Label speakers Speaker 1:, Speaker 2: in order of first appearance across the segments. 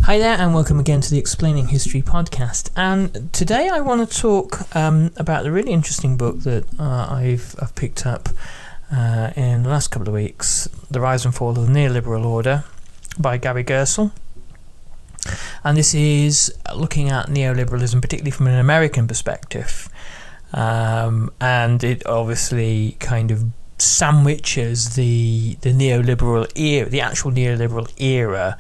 Speaker 1: Hi there, and welcome again to the Explaining History podcast. And today I want to talk about the really interesting book that I've picked up in the last couple of weeks, The Rise and Fall of the Neoliberal Order by Gary Gerstle. And this is looking at neoliberalism, particularly from an American perspective. And it obviously kind of sandwiches the neoliberal era, the actual neoliberal era,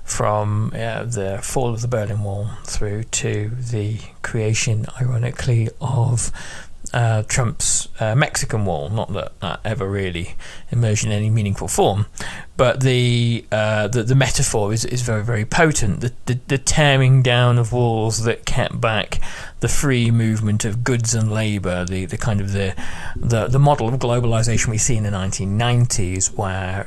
Speaker 1: from the fall of the Berlin Wall through to the creation, ironically, of Trump's Mexican Wall. Not that that ever really emerged in any meaningful form, but the metaphor is very, very potent. The tearing down of walls that kept back the free movement of goods and labour, the kind of the model of globalisation we see in the 1990s, where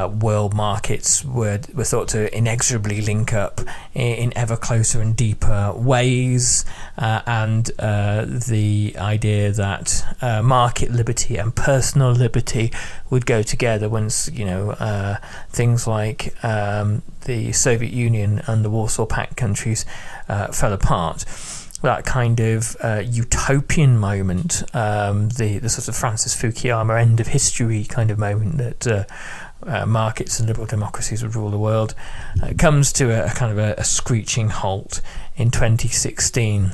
Speaker 1: world markets were thought to inexorably link up in ever closer and deeper ways, and the idea that market liberty and personal liberty would go together once things like the Soviet Union and the Warsaw Pact countries fell apart. That kind of utopian moment, the sort of Francis Fukuyama end of history kind of moment that markets and liberal democracies would rule the world, comes to a kind of a screeching halt in 2016,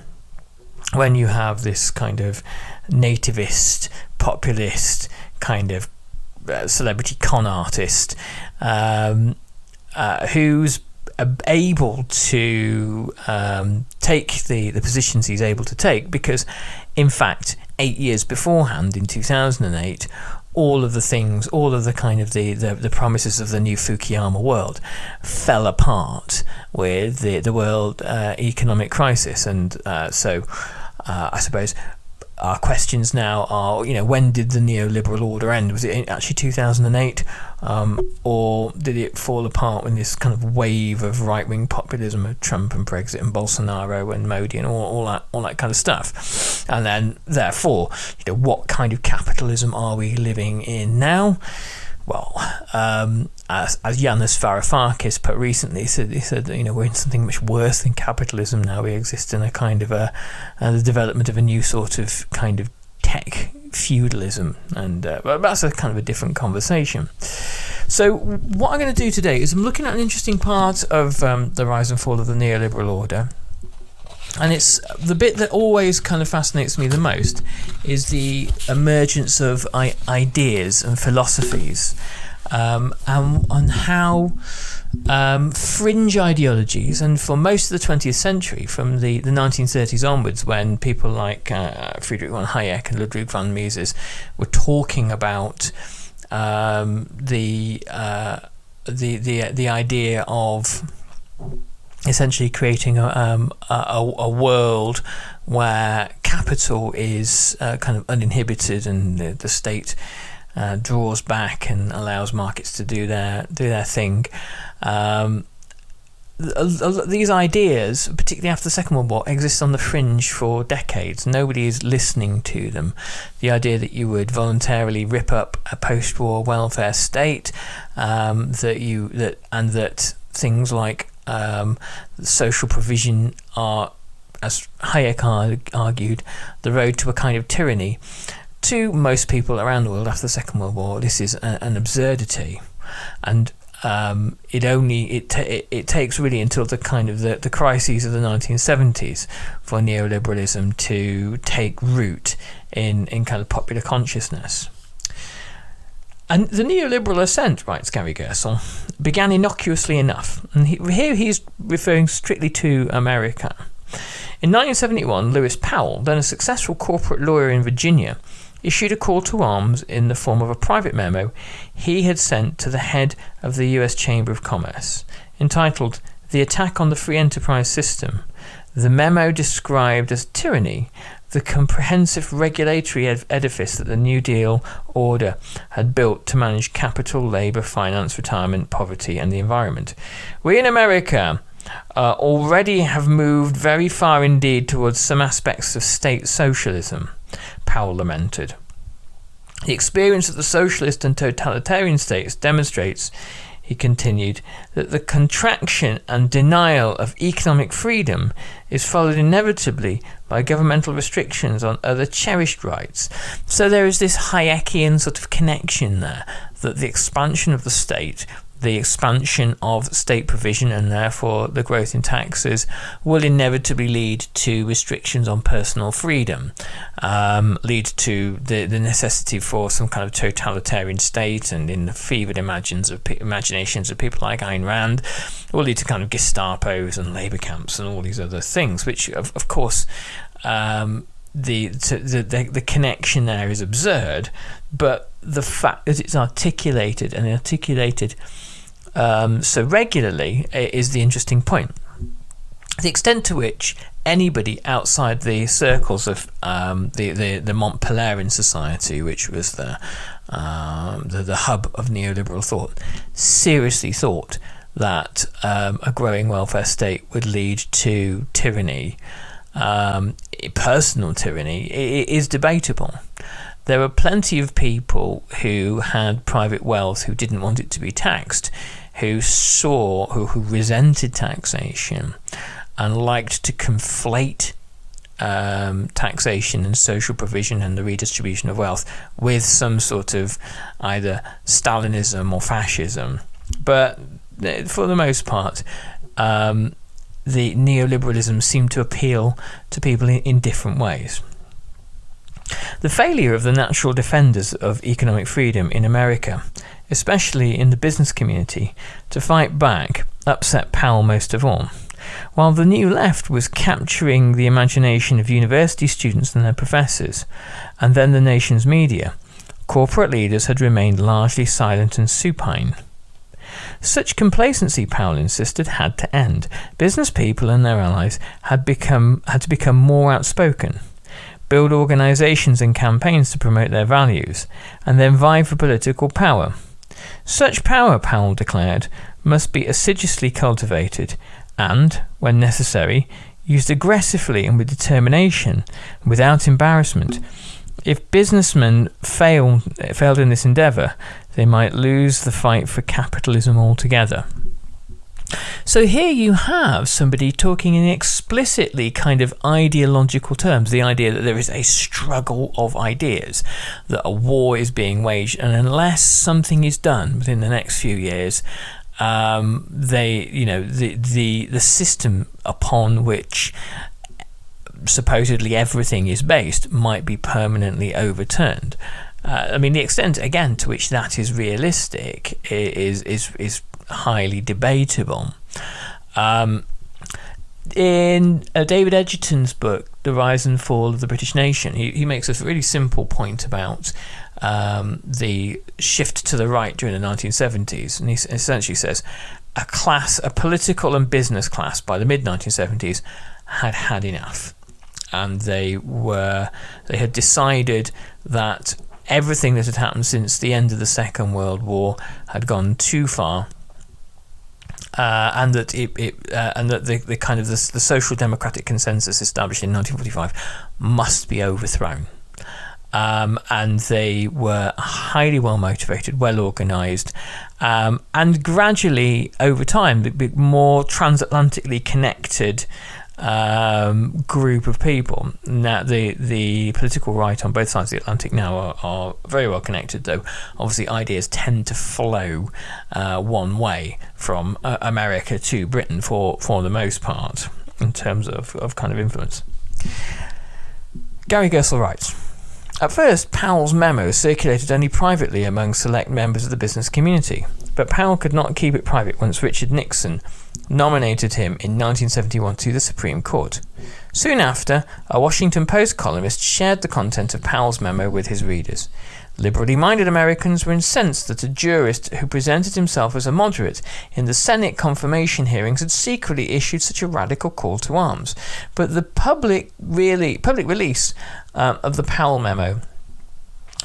Speaker 1: when you have this kind of nativist, populist kind of celebrity con artist who's able to take the positions he's able to take, because in fact 8 years beforehand, in 2008, all of the kind of the promises of the new Fukuyama world fell apart with the world economic crisis. And so I suppose our questions now are, when did the neoliberal order end? Was it actually 2008, or did it fall apart when this kind of wave of right-wing populism of Trump and Brexit and Bolsonaro and Modi and all that kind of stuff? And then, therefore, what kind of capitalism are we living in now? Well, as Yanis Varoufakis put recently, he said we're in something much worse than capitalism now. We exist in a kind of the development of a new sort of kind of tech feudalism, and but that's a kind of a different conversation. So what I'm going to do today is I'm looking at an interesting part of the rise and fall of the neoliberal order. And it's the bit that always kind of fascinates me the most is the emergence of ideas and philosophies, and how fringe ideologies, and for most of the 20th century, from the 1930s onwards, when people like Friedrich von Hayek and Ludwig von Mises were talking about the idea of essentially creating a world where capital is kind of uninhibited, and the state draws back and allows markets to do their thing. These ideas, particularly after the Second World War, exist on the fringe for decades. Nobody is listening to them. The idea that you would voluntarily rip up a post-war welfare state, that things like social provision are, as Hayek argued, the road to a kind of tyranny. To most people around the world after the Second World War, this is an absurdity, and it takes really until the kind of the crises of the 1970s for neoliberalism to take root in kind of popular consciousness. And the neoliberal ascent, writes Gary Gerstle, began innocuously enough, and here he's referring strictly to America. In 1971, Lewis Powell, then a successful corporate lawyer in Virginia, issued a call to arms in the form of a private memo he had sent to the head of the US Chamber of Commerce, entitled "The Attack on the Free Enterprise System." The memo described as tyranny the comprehensive regulatory edifice that the New Deal order had built to manage capital, labour, finance, retirement, poverty and the environment. We in America already have moved very far indeed towards some aspects of state socialism, Powell lamented. The experience of the socialist and totalitarian states demonstrates, he he continued, that the contraction and denial of economic freedom is followed inevitably by governmental restrictions on other cherished rights. So there is this Hayekian sort of connection there, that the expansion of the state, the expansion of state provision, and therefore the growth in taxes, will inevitably lead to restrictions on personal freedom, lead to the necessity for some kind of totalitarian state, and in the fevered imaginations of people like Ayn Rand, will lead to kind of Gestapos and labour camps and all these other things, which of course the connection there is absurd, but the fact that it's articulated so regularly is the interesting point. The extent to which anybody outside the circles of the Mont Pelerin Society, which was the hub of neoliberal thought, seriously thought that a growing welfare state would lead to tyranny, personal tyranny, is debatable. There were plenty of people who had private wealth who didn't want it to be taxed, who resented taxation and liked to conflate taxation and social provision and the redistribution of wealth with some sort of either Stalinism or fascism. But for the most part, the neoliberalism seemed to appeal to people in different ways. The failure of the natural defenders of economic freedom in America, especially in the business community, to fight back upset Powell most of all. While the New Left was capturing the imagination of university students and their professors, and then the nation's media, corporate leaders had remained largely silent and supine. Such complacency, Powell insisted, had to end. Business people and their allies had to become more outspoken, build organisations and campaigns to promote their values, and then vie for political power. Such power, Powell declared, must be assiduously cultivated and, when necessary, used aggressively and with determination, without embarrassment. If businessmen failed in this endeavour, they might lose the fight for capitalism altogether. So here you have somebody talking in explicitly kind of ideological terms, the idea that there is a struggle of ideas, that a war is being waged, and unless something is done within the next few years, the system upon which supposedly everything is based might be permanently overturned. The extent again to which that is realistic is highly debatable. In David Edgerton's book, The Rise and Fall of the British Nation, he makes a really simple point about the shift to the right during the 1970s, and he essentially says a political and business class by the mid-1970s had enough, and they had decided that everything that had happened since the end of the Second World War had gone too far, and that the social democratic consensus established in 1945 must be overthrown. And they were highly well motivated, well organised, and gradually over time the more transatlantically connected group of people. Now the political right on both sides of the Atlantic now are very well connected, though obviously ideas tend to flow one way from America to Britain for the most part in terms of kind of influence. Gary Gerstle writes, at first, Powell's memo circulated only privately among select members of the business community, but Powell could not keep it private once Richard Nixon nominated him in 1971 to the Supreme Court. Soon after, a Washington Post columnist shared the content of Powell's memo with his readers. Liberally minded Americans were incensed that a jurist who presented himself as a moderate in the Senate confirmation hearings had secretly issued such a radical call to arms. But the public release of the Powell memo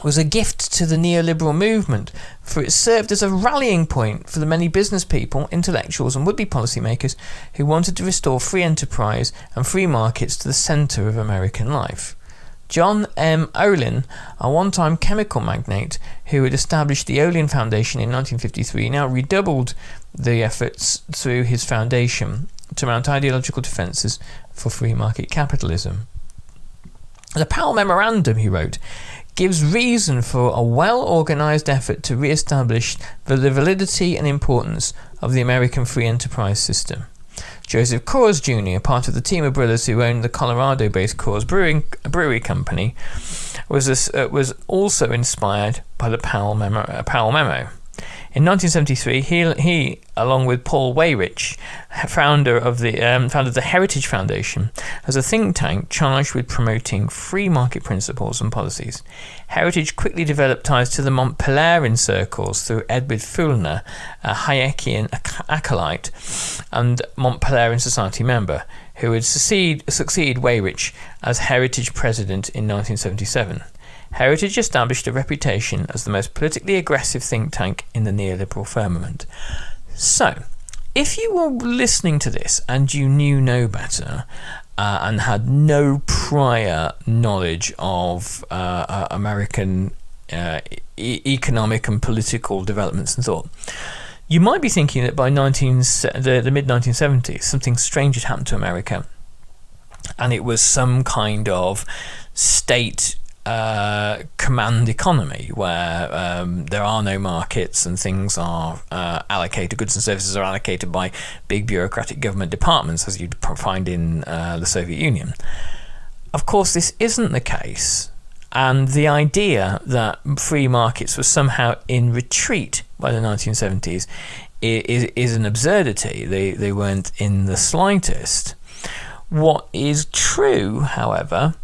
Speaker 1: was a gift to the neoliberal movement, for it served as a rallying point for the many business people, intellectuals and would-be policymakers who wanted to restore free enterprise and free markets to the centre of American life. John M. Olin, a one-time chemical magnate who had established the Olin Foundation in 1953, now redoubled the efforts through his foundation to mount ideological defences for free market capitalism. The Powell Memorandum, he wrote, gives reason for a well-organised effort to re-establish the validity and importance of the American free enterprise system. Joseph Coors Jr., part of the team of brothers who owned the Colorado-based Coors Brewery Company, was also inspired by the Powell Memo. In 1973, he, along with Paul Weyrich, founded the Heritage Foundation, as a think tank charged with promoting free market principles and policies. Heritage quickly developed ties to the Mont Pelerin circles through Edward Fulner, a Hayekian acolyte and Mont Pelerin Society member, who would succeed Weyrich as Heritage president in 1977. Heritage established a reputation as the most politically aggressive think tank in the neoliberal firmament. So, if you were listening to this and you knew no better and had no prior knowledge of American economic and political developments and thought, you might be thinking that by the mid-1970s something strange had happened to America, and it was some kind of state command economy where there are no markets and things are allocated, goods and services are allocated by big bureaucratic government departments, as you'd find in the Soviet Union. Of course, this isn't the case, and the idea that free markets were somehow in retreat by the 1970s is an absurdity. They weren't in the slightest. What is true, however,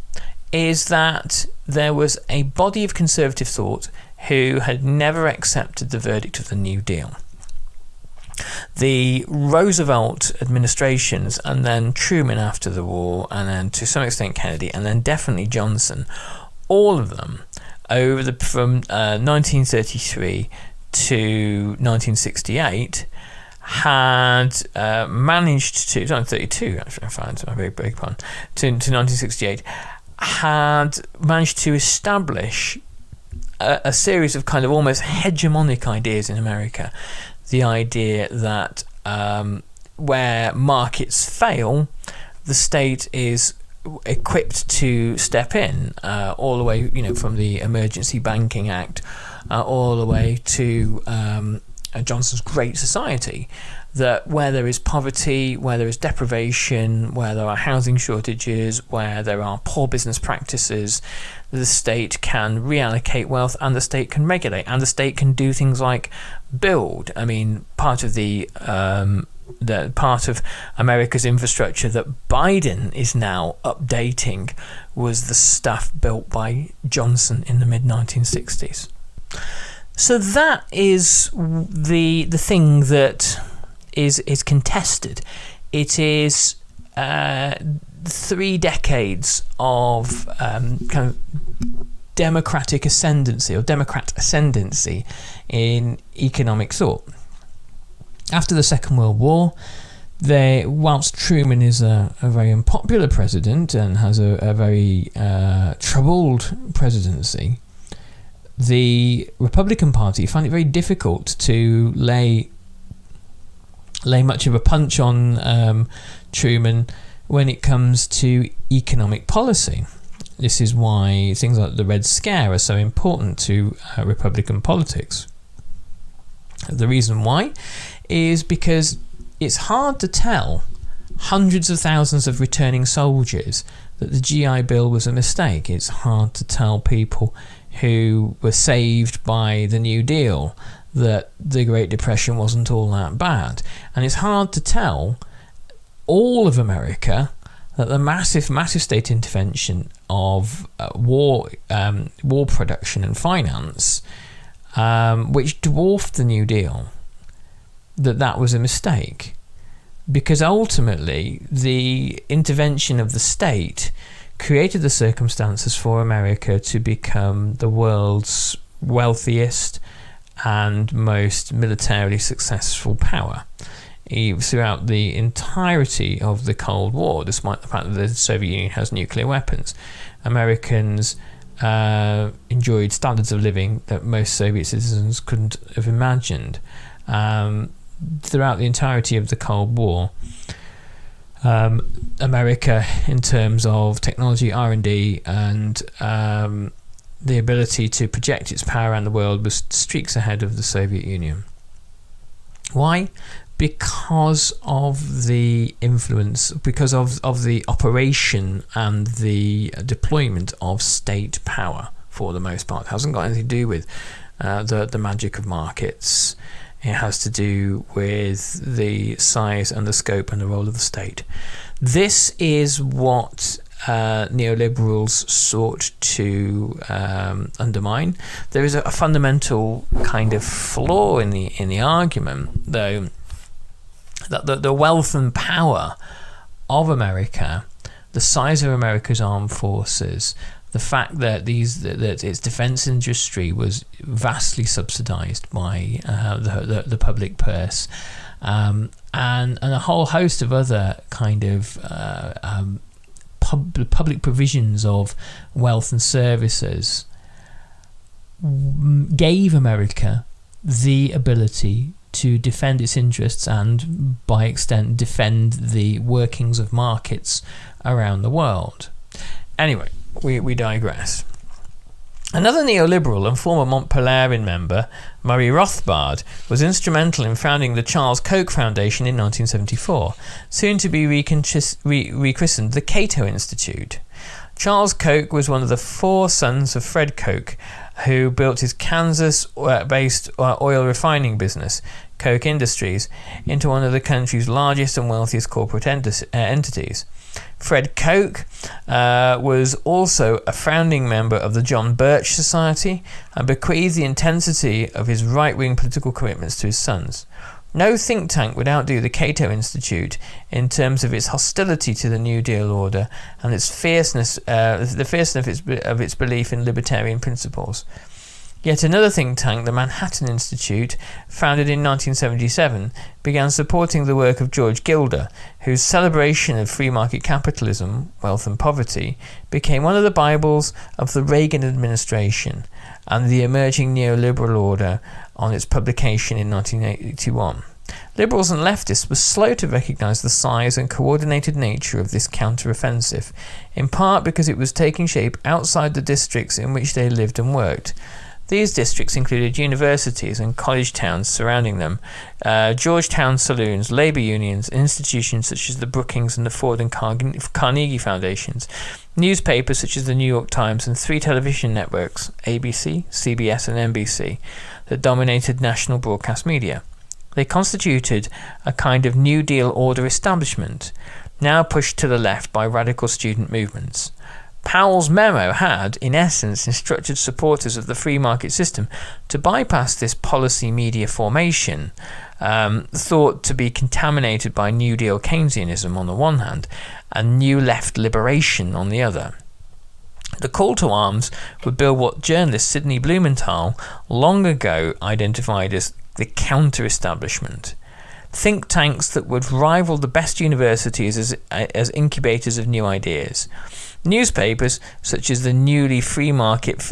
Speaker 1: is that there was a body of conservative thought who had never accepted the verdict of the New Deal. The Roosevelt administrations, and then Truman after the war, and then to some extent Kennedy, and then definitely Johnson, all of them from 1933 to 1968 had managed to 1932 actually, I beg pardon, to 1968 had managed to establish a series of kind of almost hegemonic ideas in America. The idea that where markets fail, the state is equipped to step in, all the way, from the Emergency Banking Act, all the way to Johnson's Great Society. That where there is poverty, where there is deprivation, where there are housing shortages, where there are poor business practices, the state can reallocate wealth, and the state can regulate, and the state can do things like build. I mean, part of the part of America's infrastructure that Biden is now updating was the stuff built by Johnson in the mid-1960s. So that is the thing that is contested. It is 3 decades of kind of democratic ascendancy or Democrat ascendancy in economic thought. After the Second World War, whilst Truman is a very unpopular president and has a very troubled presidency, the Republican Party found it very difficult to lay much of a punch on Truman when it comes to economic policy. This is why things like the Red Scare are so important to Republican politics. The reason why is because it's hard to tell hundreds of thousands of returning soldiers that the GI Bill was a mistake. It's hard to tell people who were saved by the New Deal that the Great Depression wasn't all that bad. And it's hard to tell all of America that the massive state intervention of war production and finance, which dwarfed the New Deal, that was a mistake. Because ultimately, the intervention of the state created the circumstances for America to become the world's wealthiest and most militarily successful power. throughout the entirety of the Cold War, despite the fact that the Soviet Union has nuclear weapons. Americans enjoyed standards of living that most Soviet citizens couldn't have imagined. Throughout the entirety of the Cold War, America, in terms of technology, R&D, and the ability to project its power around the world, was streaks ahead of the Soviet Union. Why? Because of the influence, because of the operation and the deployment of state power, for the most part. It hasn't got anything to do with the magic of markets. It has to do with the size and the scope and the role of the state. This is what neoliberals sought to undermine. There is a fundamental kind of flaw in the argument, though, that the wealth and power of America, the size of America's armed forces, the fact that its defense industry was vastly subsidized by the public purse, and a whole host of other kind of public provisions of wealth and services, gave America the ability to defend its interests and, by extent, defend the workings of markets around the world. Anyway, we digress. Another neoliberal and former Montpelierin member, Murray Rothbard, was instrumental in founding the Charles Koch Foundation in 1974, soon to be rechristened the Cato Institute. Charles Koch was one of the 4 sons of Fred Koch, who built his Kansas-based oil refining business, Koch Industries, into one of the country's largest and wealthiest corporate entities. Fred Koch was also a founding member of the John Birch Society and bequeathed the intensity of his right-wing political commitments to his sons. No think tank would outdo the Cato Institute in terms of its hostility to the New Deal order and its fierceness, the fierceness of its belief in libertarian principles. Yet another think tank, the Manhattan Institute, founded in 1977, began supporting the work of George Gilder, whose celebration of free market capitalism, wealth and poverty, became one of the Bibles of the Reagan administration and the emerging neoliberal order on its publication in 1981. Liberals and leftists were slow to recognise the size and coordinated nature of this counter-offensive, in part because it was taking shape outside the districts in which they lived and worked. These districts included universities and college towns surrounding them, Georgetown saloons, labour unions, institutions such as the Brookings and the Ford and Carnegie Foundations, newspapers such as the New York Times, and 3 television networks, ABC, CBS and NBC, that dominated national broadcast media. They constituted a kind of New Deal order establishment, now pushed to the left by radical student movements. Powell's memo had, in essence, instructed supporters of the free market system to bypass this policy media formation, thought to be contaminated by New Deal Keynesianism on the one hand, and New Left liberation on the other. The call to arms would build what journalist Sidney Blumenthal long ago identified as the counter-establishment. Think tanks that would rival the best universities as incubators of new ideas. Newspapers such as the newly free market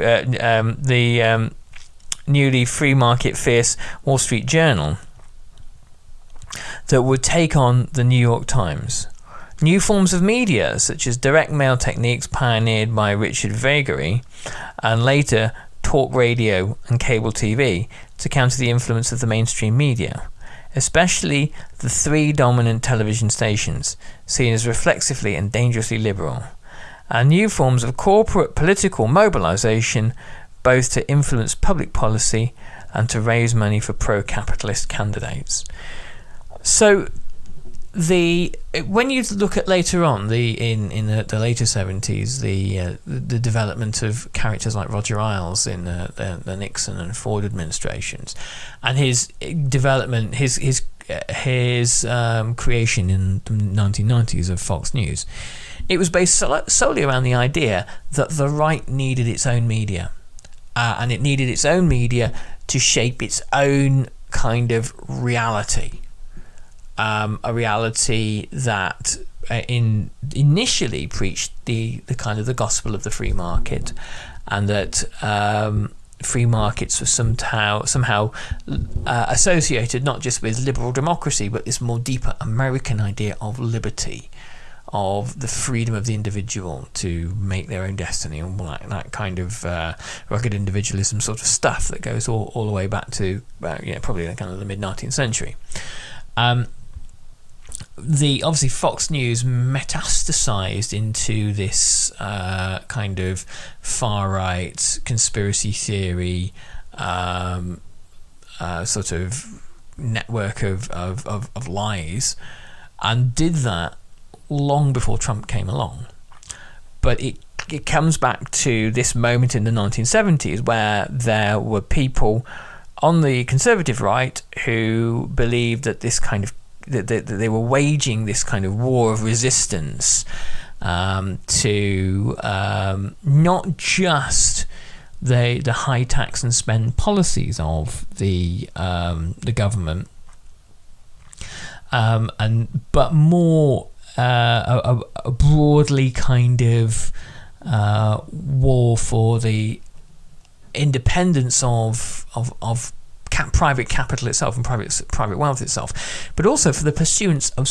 Speaker 1: fierce Wall Street Journal that would take on the New York Times. New forms of media such as direct mail techniques pioneered by Richard Vegary, and later talk radio and cable TV to counter the influence of the mainstream media, especially the 3 dominant television stations, seen as reflexively and dangerously liberal, and new forms of corporate political mobilisation, both to influence public policy and to raise money for pro-capitalist candidates. So, when you look at later on in the later 70s, the development of characters like Roger Ailes in the Nixon and Ford administrations, and his development, his creation in the 1990s of Fox News, it was based solely around the idea that the right needed its own media, and it needed its own media to shape its own kind of reality. a reality that initially preached the kind of the gospel of the free market, and that free markets were somehow associated not just with liberal democracy, but this more deeper American idea of liberty, of the freedom of the individual to make their own destiny, and that kind of rugged individualism sort of stuff that goes all the way back to probably kind of the mid-19th century. Obviously Fox News metastasized into this kind of far-right conspiracy theory sort of network of lies, and did that long before Trump came along. But it comes back to this moment in the 1970s where there were people on the conservative right who believed that this kind of that they were waging this kind of war of resistance to not just the high tax and spend policies of the government, but more a broadly kind of war for the independence of private capital itself and private wealth itself, but also for the pursuance of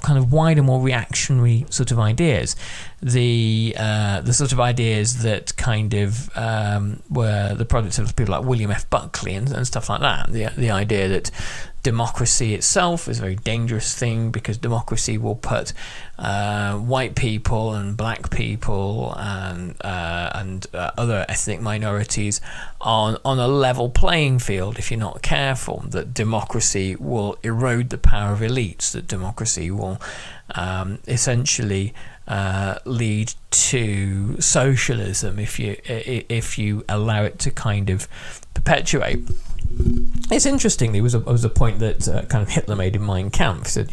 Speaker 1: kind of wider, more reactionary sort of ideas, the sort of ideas that kind of were the products of people like William F. Buckley and stuff like that. The idea that democracy itself is a very dangerous thing because democracy will put white people and black people and other ethnic minorities on a level playing field if you're not careful, that democracy will erode the power of elites, that democracy will essentially lead to socialism if you allow it to kind of perpetuate. It's interesting. There was a point that kind of Hitler made in Mein Kampf. He said,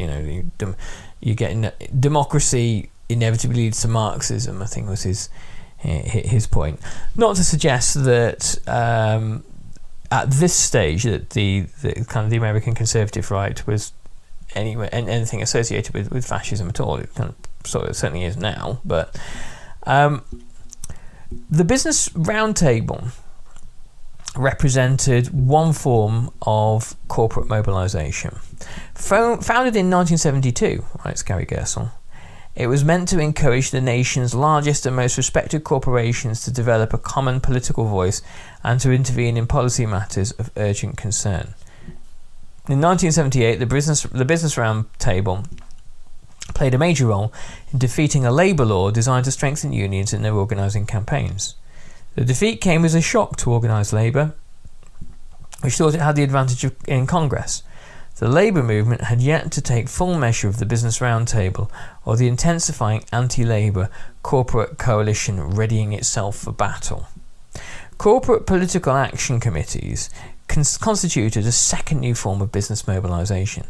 Speaker 1: you get democracy inevitably leads to Marxism, I think was his point. Not to suggest that at this stage that the kind of the American conservative right was anything associated with fascism at all. It kind of certainly is now. But the Business Roundtable represented one form of corporate mobilisation. Founded in 1972, writes Gary Gersel, it was meant to encourage the nation's largest and most respected corporations to develop a common political voice and to intervene in policy matters of urgent concern. In 1978, the Business Roundtable played a major role in defeating a labour law designed to strengthen unions in their organising campaigns. The defeat came as a shock to organised labour, which thought it had the advantage in Congress. The labour movement had yet to take full measure of the Business Roundtable or the intensifying anti-labour corporate coalition readying itself for battle. Corporate political action committees constituted a second new form of business mobilisation.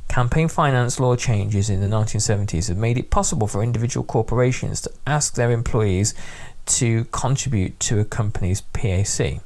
Speaker 1: Campaign finance law changes in the 1970s have made it possible for individual corporations to ask their employees to contribute to a company's PAC,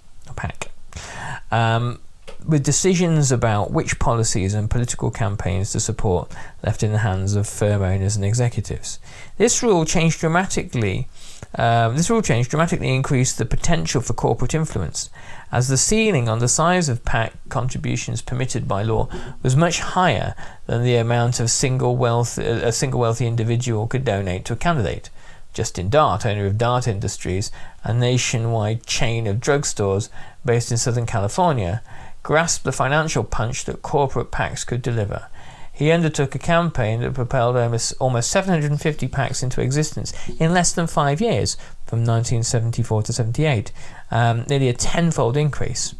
Speaker 1: with decisions about which policies and political campaigns to support left in the hands of firm owners and executives. This rule change dramatically increased the potential for corporate influence, as the ceiling on the size of PAC contributions permitted by law was much higher than the amount a single wealthy individual could donate to a candidate. Justin Dart, owner of Dart Industries, a nationwide chain of drugstores based in Southern California, grasped the financial punch that corporate PACs could deliver. He undertook a campaign that propelled almost 750 PACs into existence in less than 5 years, from 1974 to 78, nearly a tenfold increase.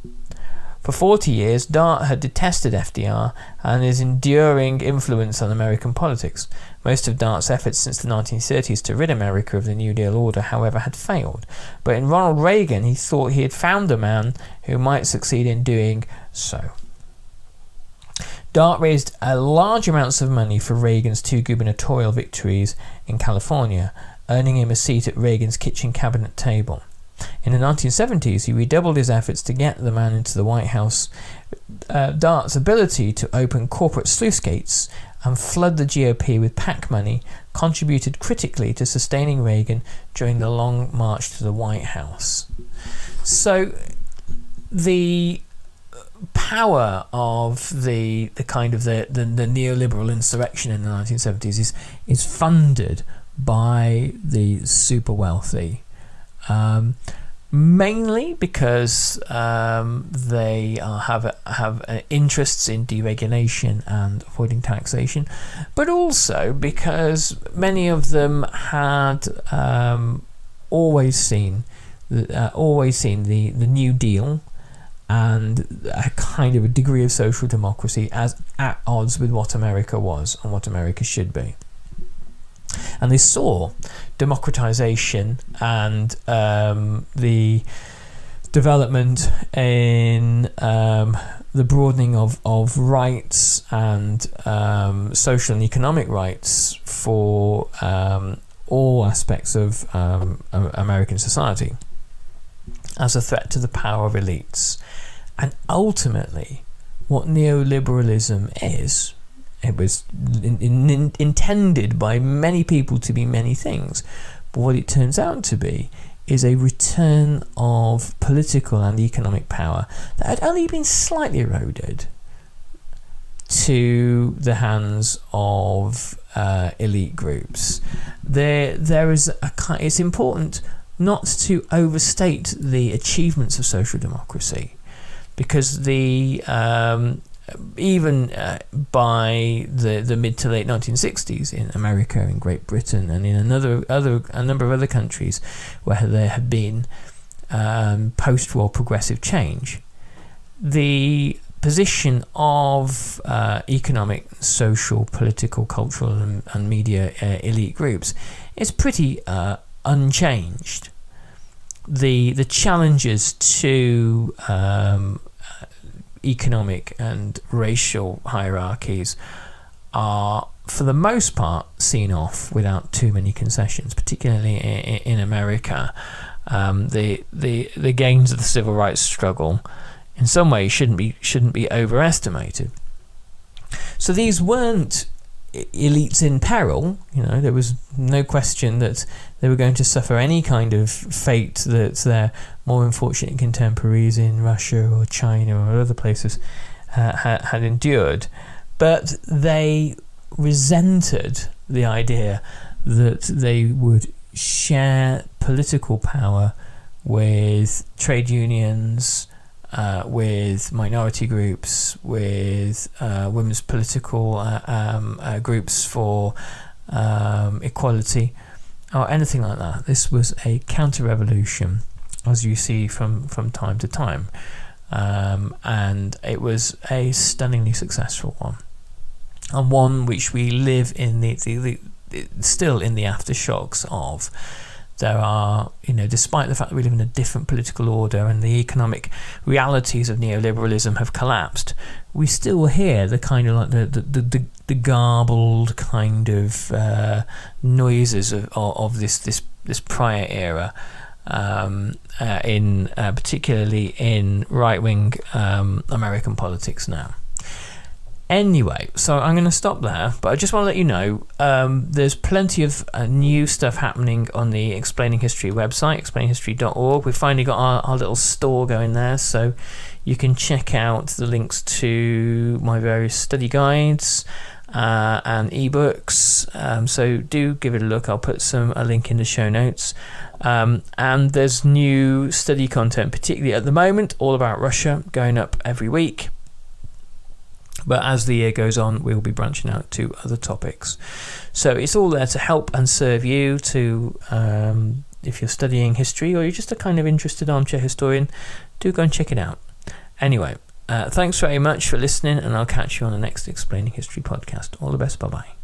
Speaker 1: For 40 years, Dart had detested FDR and his enduring influence on American politics. Most of Dart's efforts since the 1930s to rid America of the New Deal order, however, had failed. But in Ronald Reagan, he thought he had found a man who might succeed in doing so. Dart raised large amounts of money for Reagan's 2 gubernatorial victories in California, earning him a seat at Reagan's kitchen cabinet table. In the 1970s, he redoubled his efforts to get the man into the White House. Dart's ability to open corporate sluice gates and flood the GOP with PAC money contributed critically to sustaining Reagan during the long march to the White House. So the power of the neoliberal insurrection in the 1970s is funded by the super wealthy, mainly because they have interests in deregulation and avoiding taxation, but also because many of them had always seen the New Deal and a kind of a degree of social democracy as at odds with what America was and what America should be. And they saw democratization and the development in the broadening of rights and social and economic rights for all aspects of American society as a threat to the power of elites. And ultimately, what neoliberalism is, it was intended by many people to be many things, but what it turns out to be is a return of political and economic power that had only been slightly eroded to the hands of elite groups. It's important not to overstate the achievements of social democracy, because even by the mid to late 1960s in America, in Great Britain, and in a number of other countries where there had been post-war progressive change, the position of economic, social, political, cultural and media elite groups is pretty unchanged. The challenges to economic and racial hierarchies are, for the most part, seen off without too many concessions, particularly in America. The gains of the civil rights struggle in some ways shouldn't be overestimated. So these weren't elites in peril. There was no question that they were going to suffer any kind of fate that their more unfortunate contemporaries in Russia or China or other places had endured, but they resented the idea that they would share political power with trade unions, with minority groups, with women's political groups for equality, or anything like that. This was a counter-revolution, as you see from time to time, and it was a stunningly successful one, and one which we live in still in the aftershocks of. There are, despite the fact that we live in a different political order and the economic realities of neoliberalism have collapsed, we still hear the kind of like the garbled kind of noises of this prior era, particularly in right-wing American politics now. Anyway, so I'm going to stop there, but I just want to let you know there's plenty of new stuff happening on the Explaining History website, explaininghistory.org. We've finally got our little store going there, so you can check out the links to my various study guides and ebooks. So do give it a look. I'll put a link in the show notes. And there's new study content, particularly at the moment, all about Russia, going up every week. But as the year goes on, we'll be branching out to other topics. So it's all there to help and serve you to, if you're studying history or you're just a kind of interested armchair historian, do go and check it out. Anyway, thanks very much for listening, and I'll catch you on the next Explaining History podcast. All the best. Bye-bye.